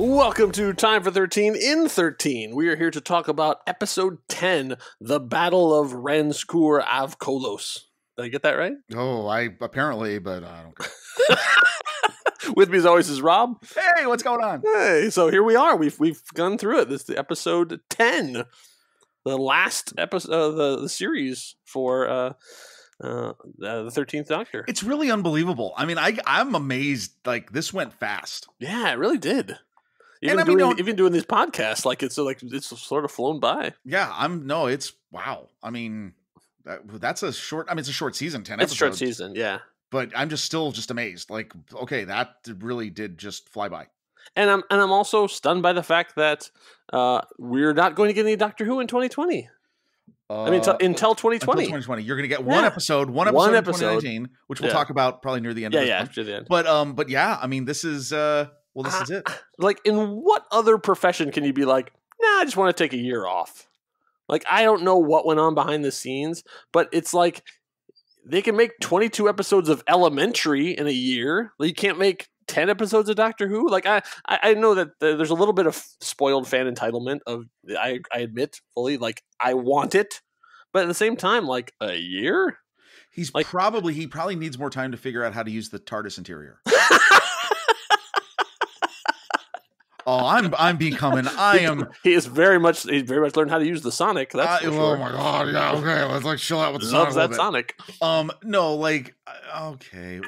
Welcome to Time for 13 in 13. We are here to talk about episode 10, The Battle of Ranskoor of Kolos. Did I get that right? Oh, apparently, but I don't care. With me as always is Rob. Hey, what's going on? Hey, so here we are. We've gone through it. This is episode 10, the last episode of the series for the 13th Doctor. It's really unbelievable. I mean, I'm amazed. Like, this went fast. Yeah, it really did. Even doing these podcasts, it's sort of flown by. Yeah, it's wow. I mean, that's a short. I mean, it's a short season, 10 episodes. It's a short season, yeah. But I'm still amazed. Like, okay, that really did just fly by. And I'm also stunned by the fact that we're not going to get any Doctor Who in 2020. Until 2020. Until 2020, you're going to get one episode in 2019, which we'll talk about probably near the end. After the end. But yeah, I mean, this is this is it. Like, in what other profession can you be like, nah, I just want to take a year off? Like, I don't know what went on behind the scenes, but it's like they can make 22 episodes of Elementary in a year. Like, you can't make 10 episodes of Doctor Who. Like, I know that there's a little bit of spoiled fan entitlement of, I admit fully, like, I want it, but at the same time, like, a year? He probably needs more time to figure out how to use the TARDIS interior. Oh, I'm becoming. He's very much learned how to use the Sonic. That's for sure. Oh my god! Yeah, okay. Let's chill out with the Sonic. Loves that Sonic. No, okay.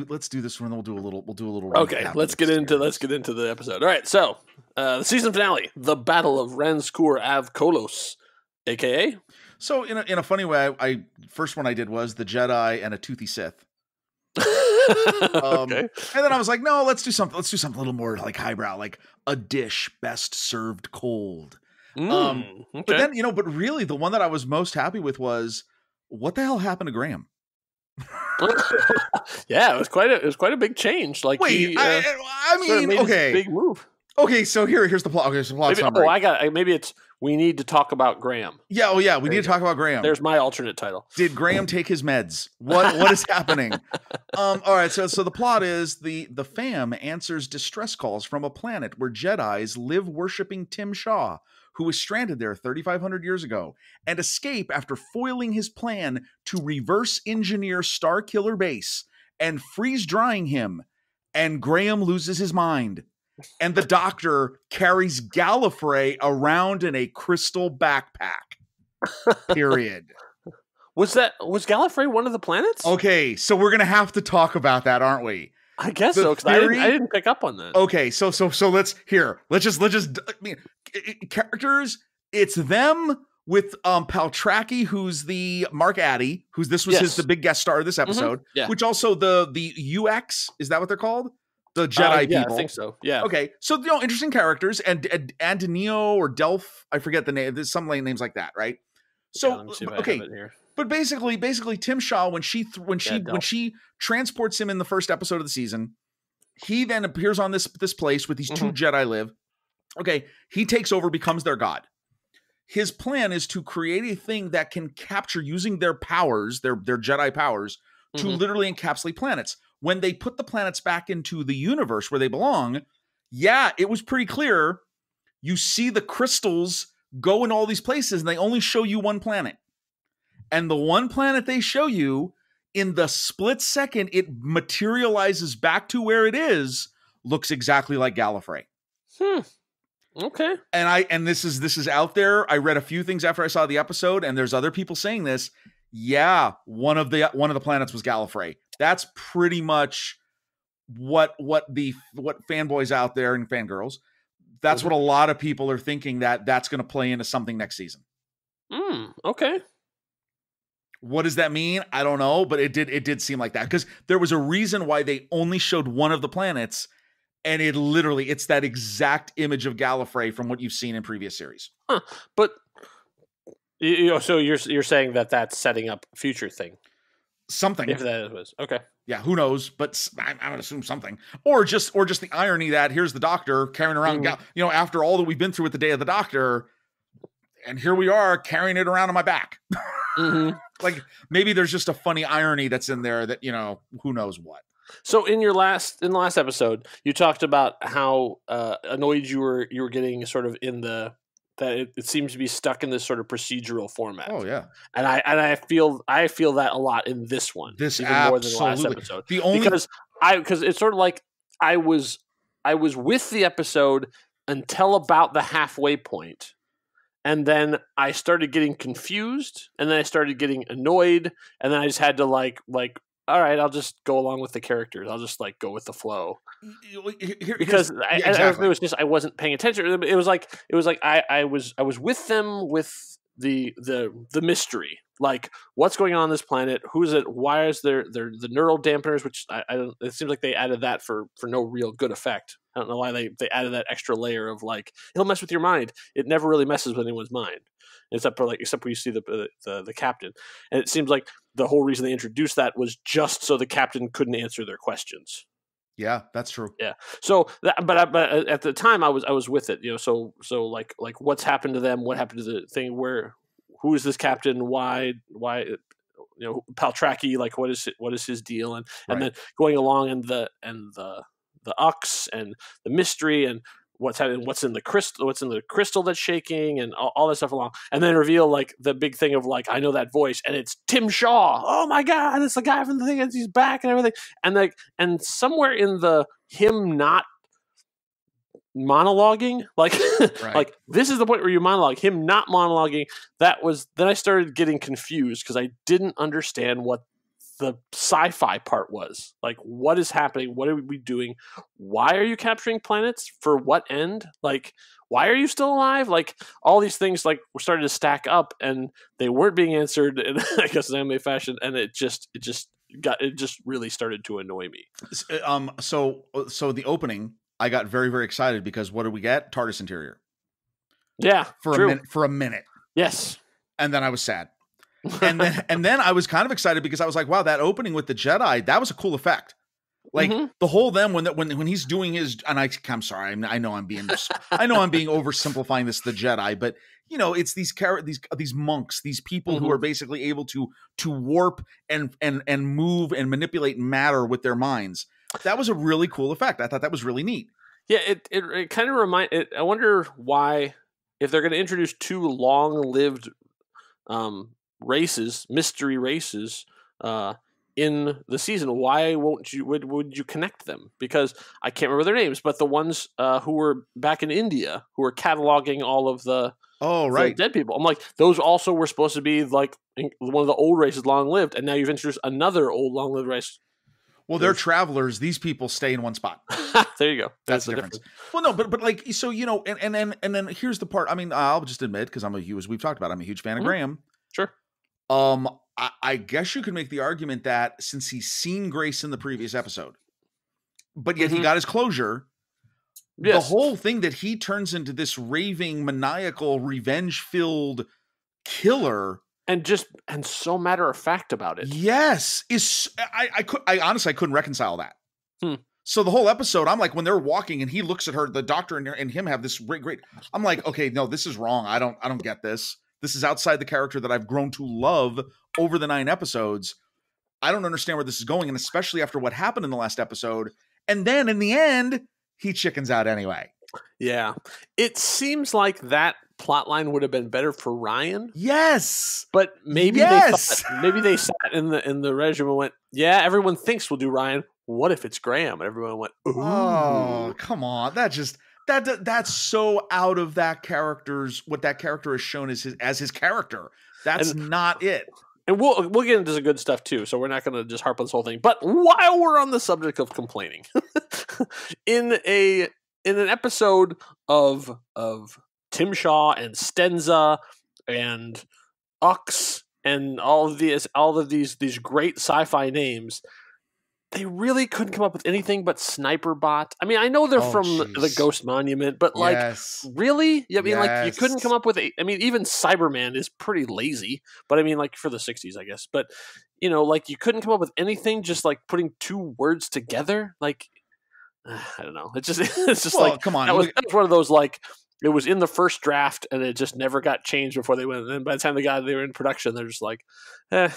Let's do this one. We'll do a little. Okay, let's get into the episode. All right, so the season finale, the Battle of Ranskoor of Kolos, aka. So in a funny way, first one I did was the Jedi and a toothy Sith. Okay. And then I was like, no, let's do something a little more like highbrow, like a dish best served cold. Okay. But then, but really the one that I was most happy with was, what the hell happened to Graham? Yeah, it was quite a big change. Like, wait, I mean, okay, big move. Okay, so here's the plot. Okay, so plot summary. Maybe it's we need to talk about Graham. Yeah, we need to talk about Graham. There's my alternate title. Did Graham take his meds? What is happening? All right, so the plot is the fam answers distress calls from a planet where Jedis live worshiping Tim Shaw, who was stranded there 3,500 years ago, and escape after foiling his plan to reverse engineer Starkiller Base and freeze drying him. And Graham loses his mind. And the Doctor carries Gallifrey around in a crystal backpack. Period. Was Gallifrey one of the planets? Okay, so we're gonna have to talk about that, aren't we? I guess so, because I didn't pick up on that. Okay, so let's just characters. It's them with Paltraki, who's the Mark Addy, the big guest star of this episode. Mm-hmm. Yeah. Which also the UX, is that what they're called? The Jedi people. I think so. Yeah. Okay. So, interesting characters, and Neo or Delph, I forget the name. There's some names like that, right? So, okay. But basically Tim Shaw, when she transports him in the first episode of the season, he then appears on this place with these two Jedi live. Okay. He takes over, becomes their god. His plan is to create a thing that can capture, using their powers, their Jedi powers, to literally encapsulate planets. When they put the planets back into the universe where they belong, yeah, it was pretty clear. You see the crystals go in all these places, and they only show you one planet. And the one planet they show you, in the split second it materializes back to where it is, looks exactly like Gallifrey. Okay. And this is out there. I read a few things after I saw the episode, and there's other people saying this. Yeah, one of the planets was Gallifrey. That's pretty much what fanboys out there and fangirls. That's what a lot of people are thinking, that's going to play into something next season. Okay. What does that mean? I don't know, but it did seem like that, because there was a reason why they only showed one of the planets, and it's that exact image of Gallifrey from what you've seen in previous series. But so you're saying that's setting up a future thing. Something. If that was okay. Yeah, who knows? But I would assume something, or just the irony that here's the Doctor carrying around, after all that we've been through with the Day of the Doctor, and here we are carrying it around on my back. Like, maybe there's just a funny irony that's in there that, who knows what. So in the last episode, you talked about how annoyed you were getting sort of in that it seems to be stuck in this sort of procedural format. Oh yeah, and I feel that a lot in this one, even more than the last episode. Because it's sort of like I was with the episode until about the halfway point. And then I started getting confused, and then I started getting annoyed, and then I just had to like, all right, I'll just go along with the characters. I'll just like go with the flow, because it was just I wasn't paying attention. It was like I was with them with the mystery, like what's going on this planet, who's it, why is there the neural dampeners, which I don't. It seems like they added that for no real good effect. I don't know why they added that extra layer of like it'll mess with your mind. It never really messes with anyone's mind, except when you see the captain. And it seems like the whole reason they introduced that was just so the captain couldn't answer their questions. Yeah, that's true. Yeah. So, but at the time I was with it. So like what's happened to them? What happened to the thing? Who is this captain? Why? Paltraki, like what is his deal? And then going along and the Ux and the mystery and what's happening, what's in the crystal that's shaking, and all that stuff along, and then reveal like the big thing of like I know that voice, and it's Tim Shaw. Oh my god, it's the guy from the thing, and he's back and everything, and somewhere in the him not monologuing, like like this is the point where you monologue, him not monologuing. Then I started getting confused because I didn't understand what the sci-fi part was. Like, what is happening? What are we doing? Why are you capturing planets? For what end? Like, why are you still alive? Like, all these things like were starting to stack up, and they weren't being answered in I guess anime fashion, and it just really started to annoy me. So the opening, I got very, very excited because what did we get? TARDIS interior. Yeah, for a minute. Yes, and then I was sad. and then I was kind of excited because I was like, wow, that opening with the Jedi, that was a cool effect. Like the whole when he's doing his, and I'm sorry, I know I'm being oversimplifying this, the Jedi, but it's these monks, these people who are basically able to warp and move and manipulate matter with their minds. That was a really cool effect. I thought that was really neat. Yeah, it kind of I wonder why, if they're going to introduce two long-lived mystery races in the season, why would you connect them? Because I can't remember their names, but the ones who were back in India who were cataloging all of the dead people, I'm like, those also were supposed to be like one of the old races, long lived, and now you've introduced another old long lived race. Well, they're travelers. These people stay in one spot. There you go. That's the difference. Well, no, but like, so, and then here's the part. I mean, I'll just admit, because as we've talked about, I'm a huge fan of Graham. Sure. I guess you could make the argument that since he's seen Grace in the previous episode, but yet he got his closure, the whole thing that he turns into this raving, maniacal, revenge-filled killer, and so matter of fact about it. Yes, I honestly couldn't reconcile that. So the whole episode, I'm like, when they're walking and he looks at her, the doctor and him have this great. I'm like, okay, no, this is wrong. I don't get this. This is outside the character that I've grown to love over the 9 episodes. I don't understand where this is going, and especially after what happened in the last episode. And then in the end, he chickens out anyway. Yeah. It seems like that plotline would have been better for Ryan. Yes. But maybe they sat in the regime and went, yeah, everyone thinks we'll do Ryan. What if it's Graham? And everyone went, ooh. Oh, come on. That's so out of that character's, what that character is shown as his character. That's not it. And we'll get into some good stuff too, so we're not going to just harp on this whole thing. But while we're on the subject of complaining, in an episode of Tim Shaw and Stenza and Ux and all of these great sci-fi names, they really couldn't come up with anything but Sniper Bot. I mean, I know they're from the Ghost Monument, but like, really? I mean, like, you couldn't come up with even Cyberman is pretty lazy, but I mean, like, for the 60s, I guess. But, like, you couldn't come up with anything just like putting 2 words together. Like, I don't know. It's just like, come on. That was one of those, like, it was in the first draft and it just never got changed before they went. And then by the time they were in production, they're just like, eh.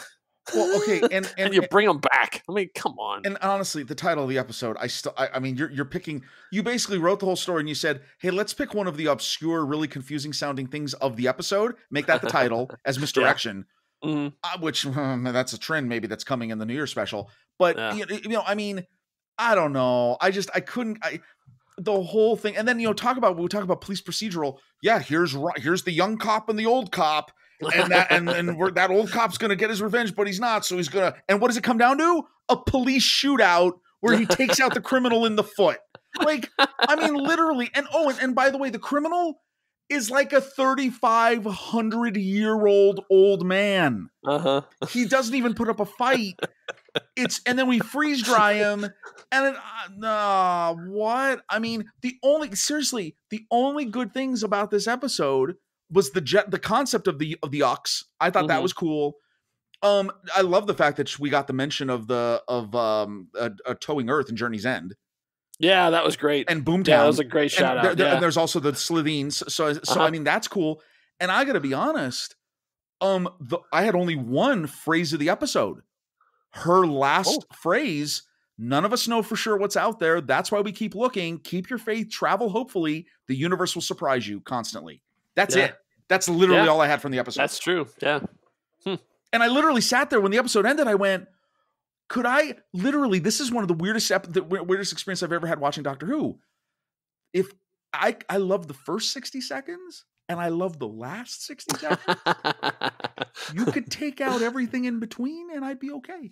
Well, okay, and you bring them back. back. I mean, come on. And honestly, the title of the episode, I mean, you're picking, you basically wrote the whole story and you said, hey, let's pick one of the obscure, really confusing sounding things of the episode, make that the title as misdirection, which that's a trend maybe that's coming in the New Year special. But, I mean, I don't know. The whole thing. And then, we talk about police procedural. Yeah, here's the young cop and the old cop. And that old cop's going to get his revenge, but he's not. So he's going to, and what does it come down to? A police shootout where he takes out the criminal in the foot. Like, I mean, literally. And by the way, the criminal is like a 3,500-year-old old man. He doesn't even put up a fight. And then we freeze dry him. And what? I mean, the only good things about this episode was the concept of the Ux. I thought that was cool. I love the fact that we got the mention of towing Earth in Journey's End. Yeah, that was great. And Boomtown. Yeah, that was a great shout out. And there's also the Slithines. So I mean, that's cool. And I got to be honest, I had only one phrase of the episode. Her last phrase. None of us know for sure what's out there. That's why we keep looking. Keep your faith. Travel. Hopefully, the universe will surprise you constantly. That's it. That's literally all I had from the episode. That's true. Yeah. And I literally sat there when the episode ended. I went, could I literally, this is one of the weirdest experience I've ever had watching Doctor Who. If I love the first 60 seconds and I love the last 60 seconds, you could take out everything in between and I'd be okay.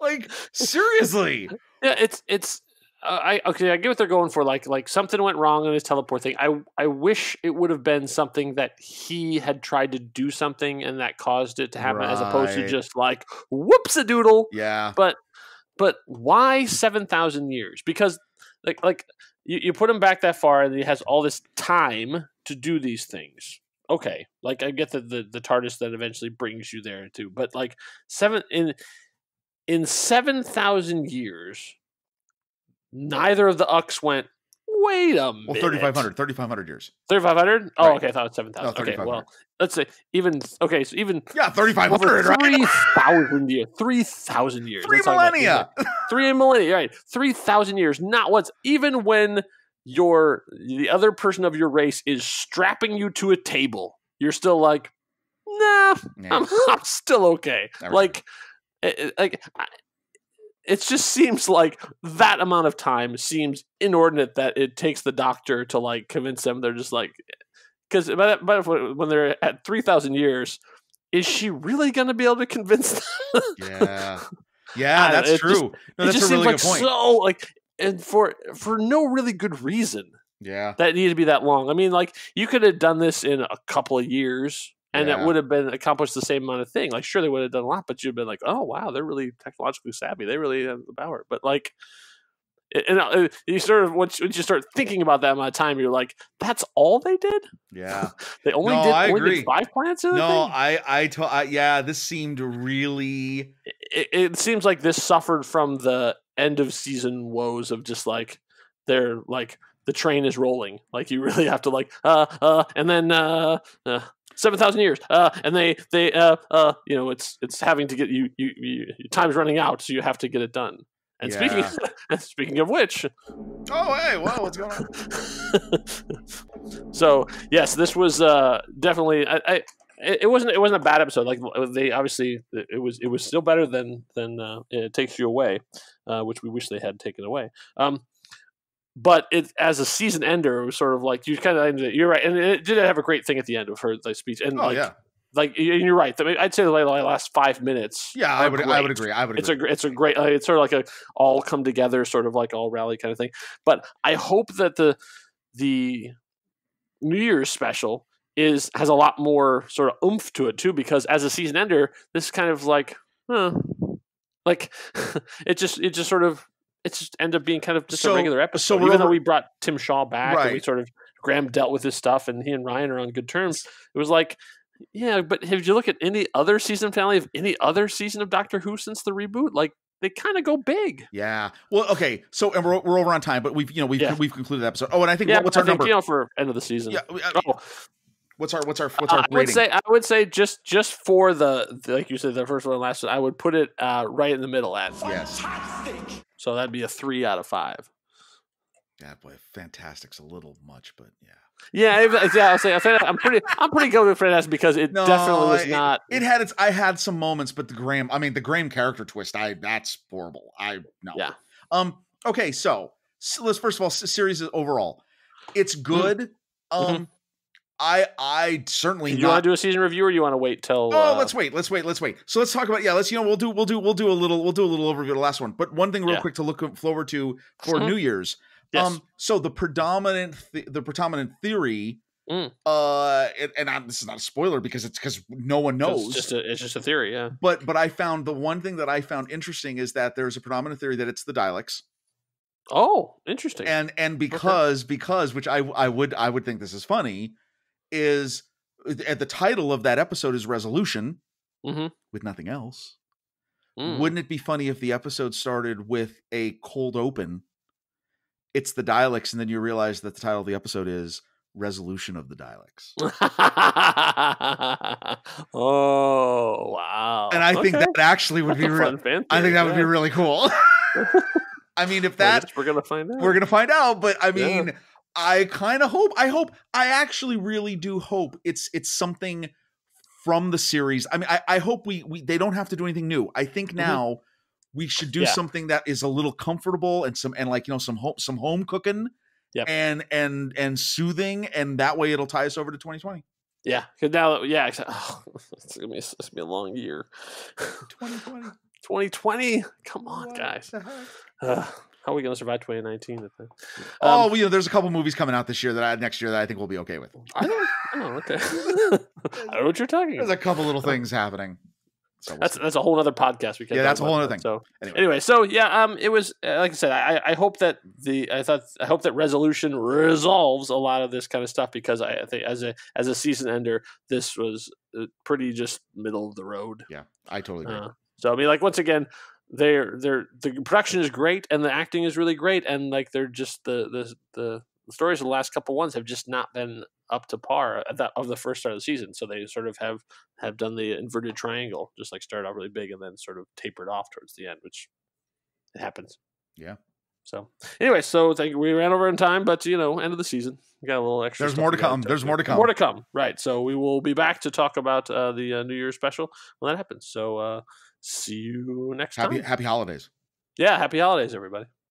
Like, seriously. Yeah, it's I get what they're going for. Like something went wrong on his teleport thing. I wish it would have been something that he had tried to do something and that caused it to happen, as opposed to just like whoopsie-doodle. Yeah. But why 7,000 years? Because like you put him back that far and he has all this time to do these things. Okay, like I get the TARDIS that eventually brings you there too, but like in 7,000 years. Neither of the Ux went, wait a minute. Well, 3,500 years. 3,500? Oh, right. Okay, I thought it was 7,000. No, okay, well, let's say so even... Yeah, 3,500, right? 3,000 years. 3,000 years. 3 millennia. 3 millennia, right. 3,000 years, not once. Even when the other person of your race is strapping you to a table, you're still like, nah, I'm still okay. Like, it just seems like that amount of time seems inordinate that it takes the Doctor to like convince them. They're just like, because when they're at 3,000 years, is she really going to be able to convince them? Yeah, that's true. That's a really good point. So like, and for no really good reason. Yeah, that needed to be that long. I mean, like you could have done this in a couple of years. And it would have been accomplished the same amount of thing. Like, sure, they would have done a lot, but you'd been like, oh, wow, they're really technologically savvy. They really have the power. But, like, you sort of, once you start thinking about that amount of time, you're like, that's all they did? Yeah. They only did 5 planets? This seemed really... It seems like this suffered from the end of season woes of just, like, they're, like, the train is rolling. Like, you really have to, like, and then... 7,000 years, and they it's having to get you time's running out, so you have to get it done. And speaking of which, hey, wow, what's going on? So yes, this was definitely it wasn't a bad episode. Like they obviously it was still better than It Takes You Away, which we wish they had taken away. But it, as a season ender, it was sort of like you kind of ended it. You're right, and it did have a great thing at the end of her speech. And like you're right. I mean, I'd say the last 5 mintes. Yeah, I would agree. It's a great. It's sort of like a all come together, sort of like all rally kind of thing. But I hope that the New Year's special has a lot more sort of oomph to it too, because as a season ender, this is kind of like, like it just sort of. It just ended up being kind of just a regular episode. Even though we brought Tim Shaw back and we sort of Graham dealt with his stuff and he and Ryan are on good terms, it was like, yeah, but if you look at any other season finale of any other season of Doctor Who since the reboot, like they kind of go big. Yeah. Well, okay. So and we're over on time, but we've concluded the episode. Oh, and I think what's our number? For end of the season. Yeah. What's our rating? I would say just for the like you said, the first one and last one, I would put it right in the middle at. Yes. So that'd be a 3 out of 5. Yeah, boy, fantastic's a little much, but yeah. I'll say I'm pretty good with Fantastic because it definitely was not. It had its. I had some moments, but the Graham character twist. That's horrible. No. Yeah. Okay, so let's first of all, series overall, it's good. Mm-hmm. I certainly. Do you want to do a season review, or you want to wait till? Let's wait. So let's talk about. Yeah, let's. We'll do a little overview of the last one. But one thing real quick to look forward to for New Year's. Yes. So the predominant theory, and this is not a spoiler because no one knows. It's just a theory, yeah. But I found the one thing that I found interesting is that there's a predominant theory that it's the Daleks. Oh, interesting. And because which I would think this is funny, is at the title of that episode is Resolution, with nothing else. Wouldn't it be funny if the episode started with a cold open? It's the Daleks, and then you realize that the title of the episode is Resolution of the Daleks. Oh, wow. And I think that actually would be real. I think that would be really cool. I mean, if that we're gonna find out. We're gonna find out, but I mean, I kind of hope. I actually really do hope it's something from the series. I mean, I hope they don't have to do anything new. I think now we should do something that is a little comfortable and some home cooking, and soothing, and that way it'll tie us over to 2020. Yeah, because now, it's gonna be a long year. 2020. Come on, what guys. How are we gonna survive 2019? There's a couple movies coming out this year next year that I think we'll be okay with. Oh, okay. I don't know what you're talking about. There's a couple little things happening. So that's a whole other podcast. That's a whole other thing. So anyway, it was like I said. I hope that I hope that Resolution resolves a lot of this kind of stuff, because I think as a season ender, this was pretty just middle of the road. Yeah, I totally agree. So I mean, like, once again, the production is great and the acting is really great, and like they're just the stories of the last couple ones have just not been up to par of the first start of the season. So they sort of have done the inverted triangle, just like started out really big and then sort of tapered off towards the end, which it happens. Yeah. So anyway, we ran over in time, but end of the season, we got a little extra. There's more to come. There's more to come. More to come. Right. So we will be back to talk about the New Year's special when that happens. So see you next time. Happy holidays. Yeah. Happy holidays, everybody.